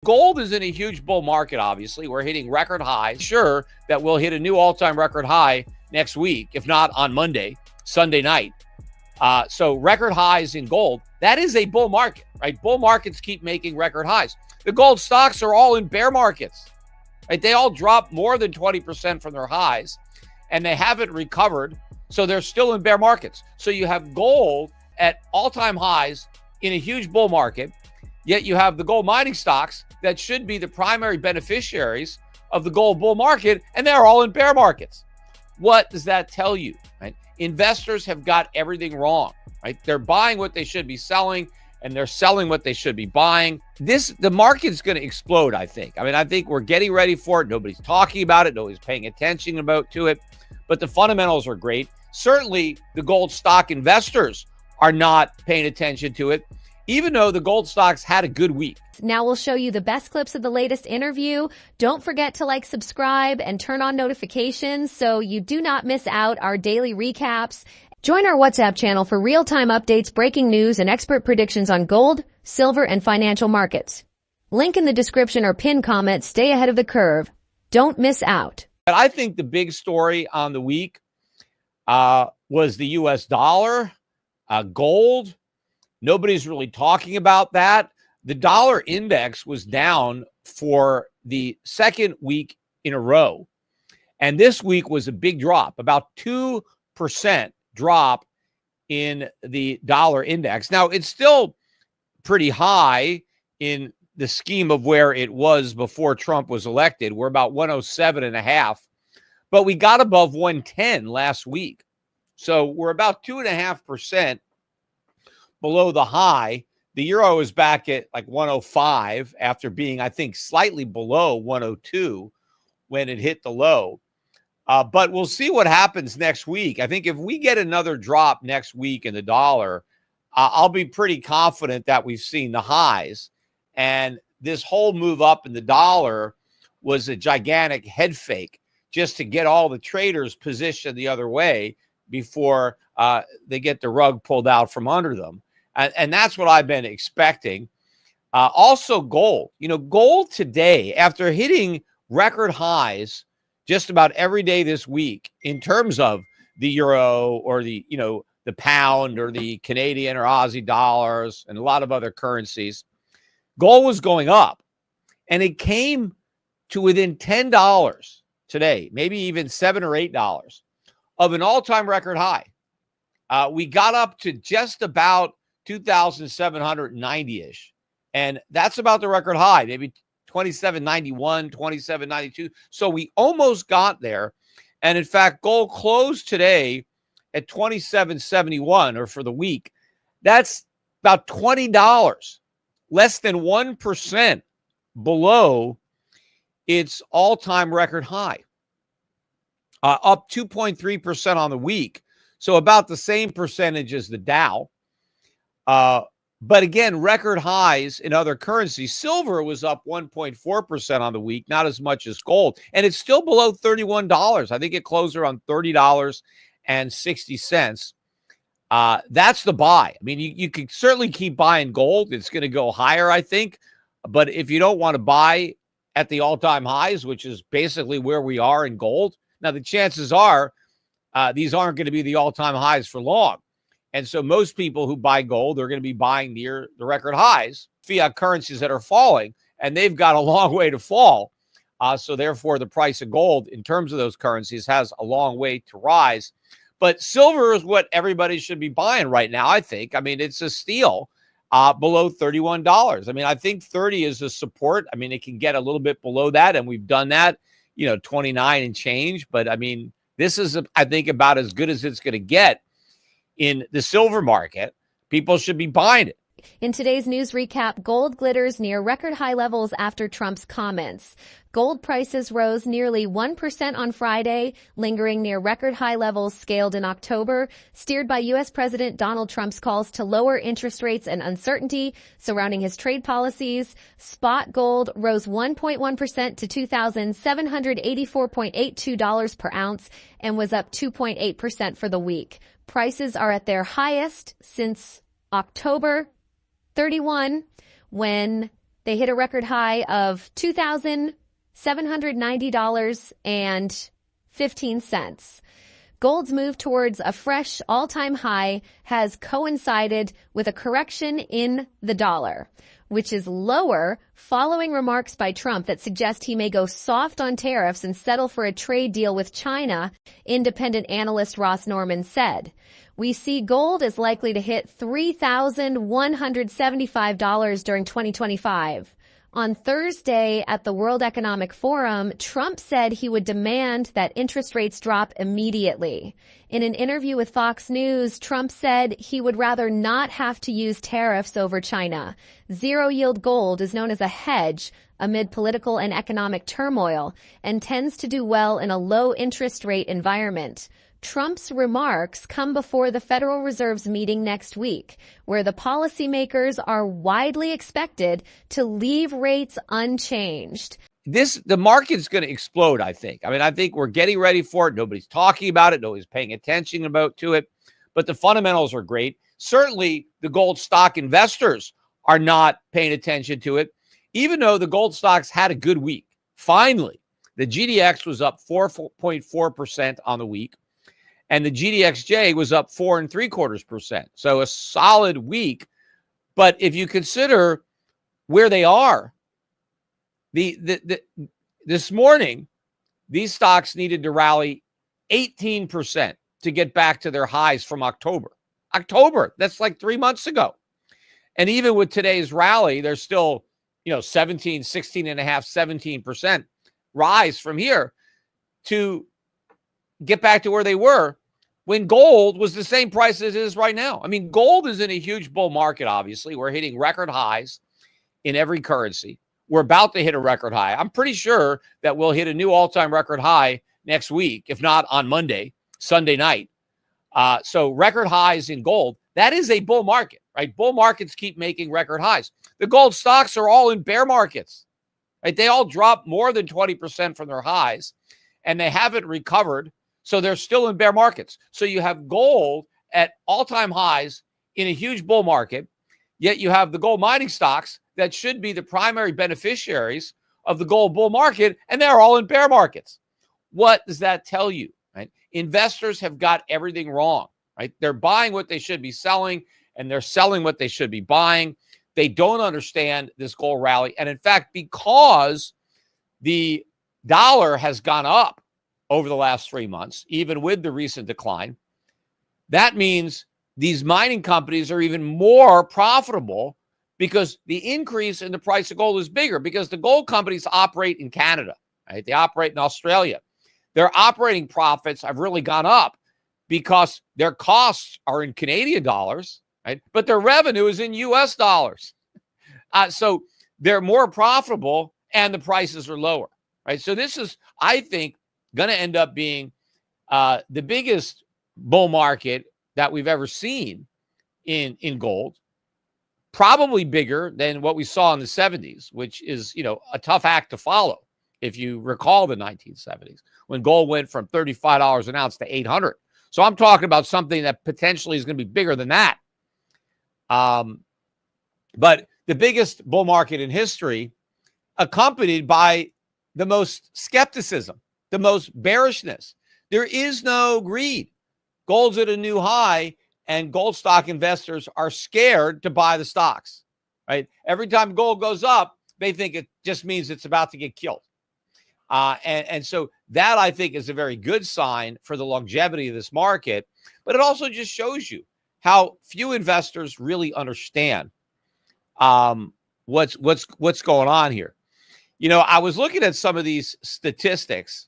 gold is in a huge bull market, obviously. We're hitting record highs. Sure that we'll hit a new all-time record high next week, if not on Monday, Sunday night. So record highs in gold. That is a bull market, right? Bull markets keep making record highs. The gold stocks are all in bear markets, right? They all dropped more than 20% from their highs, and they haven't recovered. So they're still in bear markets. So you have gold at all-time highs in a huge bull market, yet you have the gold mining stocks that should be the primary beneficiaries of the gold bull market, and they're all in bear markets. What does that tell you, right? Investors have got everything wrong, right? They're buying what they should be selling, and they're selling what they should be buying. The market is going to explode, I think. I think we're getting ready for it. Nobody's talking about it. Nobody's paying attention to it, but the fundamentals are great. Certainly, the gold stock investors are not paying attention to it, even though the gold stocks had a good week. Now we'll show you the best clips of the latest interview. Don't forget to like, subscribe, and turn on notifications so you do not miss out our daily recaps. Join our WhatsApp channel for real-time updates, breaking news, and expert predictions on gold, silver, and financial markets. Link in the description or pinned comment. Stay ahead of the curve. Don't miss out. But I think the big story on the week was the U.S. dollar, gold. Nobody's really talking about that. The dollar index was down for the second week in a row. And this week was a big drop, about 2% drop in the dollar index. Now, it's still pretty high in the scheme of where it was before Trump was elected. We're about 107.5, but we got above 110 last week. So we're about 2.5% below the high. The euro is back at like 105 after being, I think, slightly below 102 when it hit the low. But we'll see what happens next week. I think if we get another drop next week in the dollar, I'll be pretty confident that we've seen the highs. And this whole move up in the dollar was a gigantic head fake just to get all the traders positioned the other way before they get the rug pulled out from under them. And that's what I've been expecting. Also, gold. Gold today, after hitting record highs just about every day this week in terms of the euro or the pound or the Canadian or Aussie dollars and a lot of other currencies, gold was going up. And it came to within $10 today, maybe even $7 or $8 of an all-time record high. We got up to just about 2,790-ish. And that's about the record high, maybe 2791, 2792. So we almost got there. And in fact, gold closed today at 2771, or for the week. That's about $20, less than 1% below its all-time record high. Up 2.3% on the week. So about the same percentage as the Dow. But again, record highs in other currencies. Silver was up 1.4% on the week, not as much as gold. And it's still below $31. I think it closed around $30.60. That's the buy. You can certainly keep buying gold. It's going to go higher, I think. But if you don't want to buy at the all-time highs, which is basically where we are in gold, now the chances are these aren't going to be the all-time highs for long. And so most people who buy gold are going to be buying near the record highs, fiat currencies that are falling, and they've got a long way to fall. So therefore, the price of gold in terms of those currencies has a long way to rise. But silver is what everybody should be buying right now, I think. It's a steal below $31. I think 30 is a support. It can get a little bit below that, and we've done that, 29 and change. But, this is, I think, about as good as it's going to get in the silver market. People should be buying it. In today's news recap, gold glitters near record high levels after Trump's comments. Gold prices rose nearly 1% on Friday, lingering near record high levels scaled in October, steered by U.S. President Donald Trump's calls to lower interest rates and uncertainty surrounding his trade policies. Spot gold rose 1.1% to $2,784.82 per ounce and was up 2.8% for the week. Prices are at their highest since October 31, when They hit a record high of $2,790.15. Gold's move towards a fresh all-time high has coincided with a correction in the dollar, which is lower following remarks by Trump that suggest he may go soft on tariffs and settle for a trade deal with China, independent analyst Ross Norman said. We see gold is likely to hit $3,175 during 2025. On Thursday at the World Economic Forum, Trump said he would demand that interest rates drop immediately. In an interview with Fox News, Trump said he would rather not have to use tariffs over China. Zero-yield gold is known as a hedge amid political and economic turmoil and tends to do well in a low-interest rate environment. Trump's remarks come before the Federal Reserve's meeting next week, where the policymakers are widely expected to leave rates unchanged. The market's going to explode, I think. I mean, I think we're getting ready for it. Nobody's talking about it. Nobody's paying attention to it. But the fundamentals are great. Certainly, the gold stock investors are not paying attention to it, even though the gold stocks had a good week. Finally, the GDX was up 4.4% on the week. And the GDXJ was up 4.75%. So a solid week. But if you consider where they are, this morning, these stocks needed to rally 18% to get back to their highs from October. That's like 3 months ago. And even with today's rally, they're still, 16 and a half, 17% rise from here to get back to where they were when gold was the same price as it is right now. I mean, gold is in a huge bull market, obviously. We're hitting record highs in every currency. We're about to hit a record high. I'm pretty sure that we'll hit a new all-time record high next week, if not on Sunday night. So record highs in gold. That is a bull market, right? Bull markets keep making record highs. The gold stocks are all in bear markets, right? They all dropped more than 20% from their highs, and they haven't recovered. So they're still in bear markets. So you have gold at all-time highs in a huge bull market, yet you have the gold mining stocks that should be the primary beneficiaries of the gold bull market, and they're all in bear markets. What does that tell you? Right? Investors have got everything wrong. Right? They're buying what they should be selling, and they're selling what they should be buying. They don't understand this gold rally. And in fact, because the dollar has gone up over the last 3 months, even with the recent decline, that means these mining companies are even more profitable because the increase in the price of gold is bigger because the gold companies operate in Canada, right? They operate in Australia. Their operating profits have really gone up because their costs are in Canadian dollars, right? But their revenue is in US dollars. So they're more profitable and the prices are lower, right? So this is, I think, going to end up being the biggest bull market that we've ever seen in gold, probably bigger than what we saw in the 70s, which is, a tough act to follow. If you recall the 1970s, when gold went from $35 an ounce to $800. So I'm talking about something that potentially is going to be bigger than that. But the biggest bull market in history, accompanied by the most skepticism, the most bearishness. There is no greed. Gold's at a new high, and gold stock investors are scared to buy the stocks, right? Every time gold goes up, they think it just means it's about to get killed. And so that, I think, is a very good sign for the longevity of this market. But it also just shows you how few investors really understand what's going on here. I was looking at some of these statistics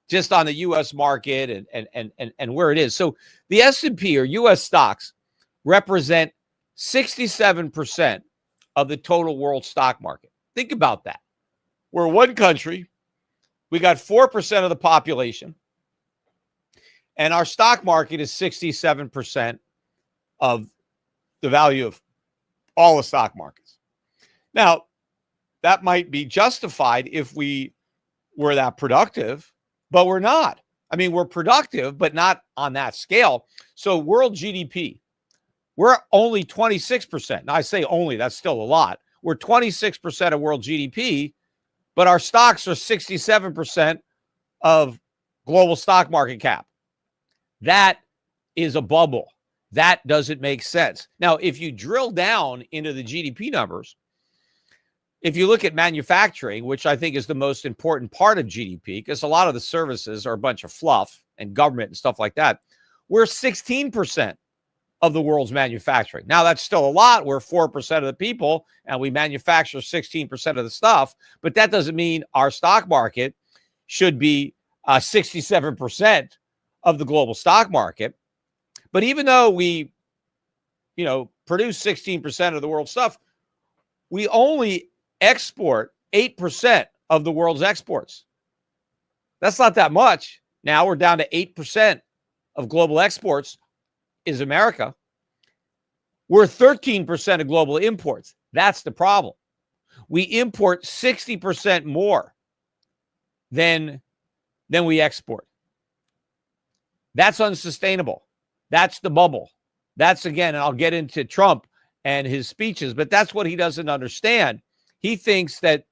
just on the U.S. market and where it is. So the S&P or U.S. stocks represent 67% of the total world stock market. Think about that. We're one country. We got 4% of the population. And our stock market is 67% of the value of all the stock markets. Now, that might be justified if we were that productive, but we're not. I mean, we're productive, but not on that scale. So world GDP, we're only 26%. Now, I say only, that's still a lot. we're 26% of world GDP, but our stocks are 67% of global stock market cap. That is a bubble. That doesn't make sense. Now, if you drill down into the GDP numbers, if you look at manufacturing, which I think is the most important part of GDP, because a lot of the services are a bunch of fluff and government and stuff like that, we're 16% of the world's manufacturing. Now, that's still a lot. We're 4% of the people, and we manufacture 16% of the stuff. But that doesn't mean our stock market should be 67% of the global stock market. But even though we, produce 16% of the world's stuff, we only export 8% of the world's exports. That's not that much. Now we're down to 8% of global exports is America. We're 13% of global imports. That's the problem. We import 60% more than we export. That's unsustainable. That's the bubble. That's, again, and I'll get into Trump and his speeches, but that's what he doesn't understand. He thinks that